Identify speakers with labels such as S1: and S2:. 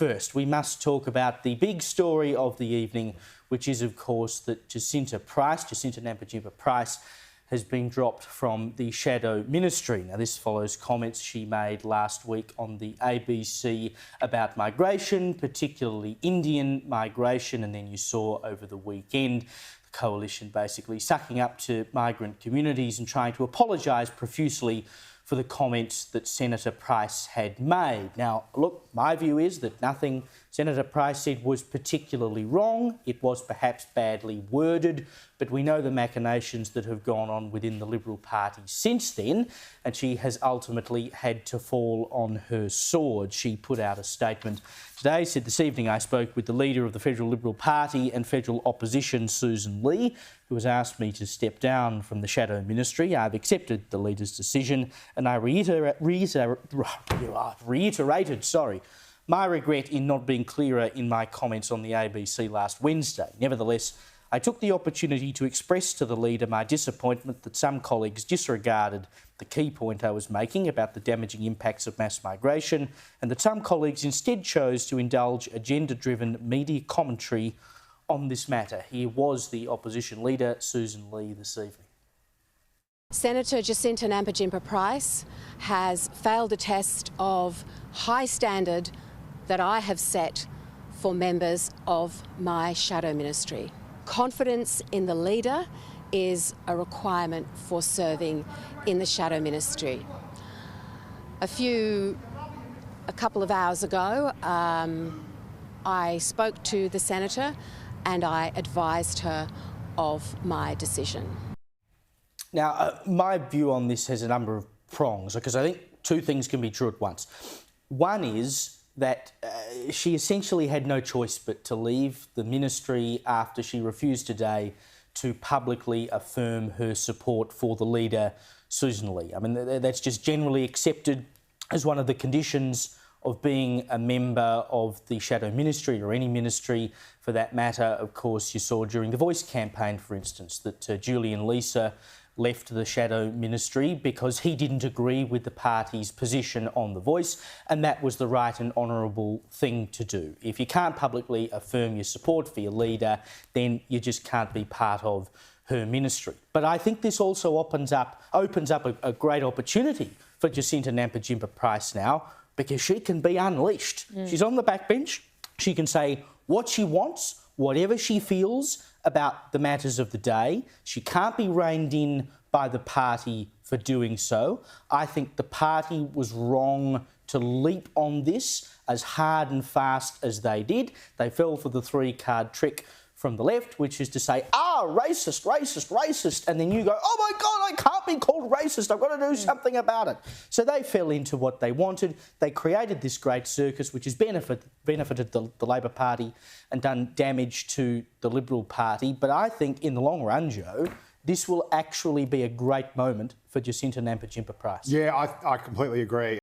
S1: First, we must talk about the big story of the evening, which is, of course, that Jacinta Nampijinpa Price, has been dropped from the shadow ministry. Now, this follows comments she made last week on the ABC about migration, particularly Indian migration, and then you saw over the weekend the coalition basically sucking up to migrant communities and trying to apologise profusely for the comments that Senator Price had made. Now, look, my view is that nothing Senator Price said was particularly wrong. It was perhaps badly worded, but we know the machinations that have gone on within the Liberal Party since then, and she has ultimately had to fall on her sword. She put out a statement today, said, "This evening I spoke with the leader of the Federal Liberal Party and Federal Opposition, Sussan Ley, who has asked me to step down from the shadow ministry. I've accepted the leader's decision and I reiterated my regret in not being clearer in my comments on the ABC last Wednesday. Nevertheless, I took the opportunity to express to the leader my disappointment that some colleagues disregarded the key point I was making about the damaging impacts of mass migration, and that some colleagues instead chose to indulge agenda-driven media commentary on this matter." Here was the Opposition Leader Sussan Ley this evening.
S2: Senator Jacinta Nampijinpa Price has failed a test of high standard that I have set for members of my shadow ministry. Confidence in the leader is a requirement for serving in the shadow ministry. A couple of hours ago, I spoke to the Senator and I advised her of my decision.
S1: Now, my view on this has a number of prongs, because I think two things can be true at once. One is that she essentially had no choice but to leave the ministry after she refused today to publicly affirm her support for the leader, Sussan Ley. I mean, that's just generally accepted as one of the conditions of being a member of the shadow ministry, or any ministry for that matter. Of course, you saw during the Voice campaign, for instance, that Julian Leeser left the shadow ministry because he didn't agree with the party's position on the Voice, and that was the right and honourable thing to do. If you can't publicly affirm your support for your leader, then you just can't be part of her ministry. But I think this also opens up a great opportunity for Jacinta Nampijinpa Price now, because she can be unleashed. She's on the backbench. She can say what she wants, whatever she feels about the matters of the day. She can't be reined in by the party for doing so. I think the party was wrong to leap on this as hard and fast as they did. They fell for the three-card trick from the left, which is to say, racist, racist, racist, and then you go, oh my God, I can't be called racist, I've got to do something about it. So they fell into what they wanted. They created this great circus, which has benefited the Labor Party and done damage to the Liberal Party. But I think in the long run, Joe, this will actually be a great moment for Jacinta Nampijinpa Price.
S3: Yeah, I completely agree.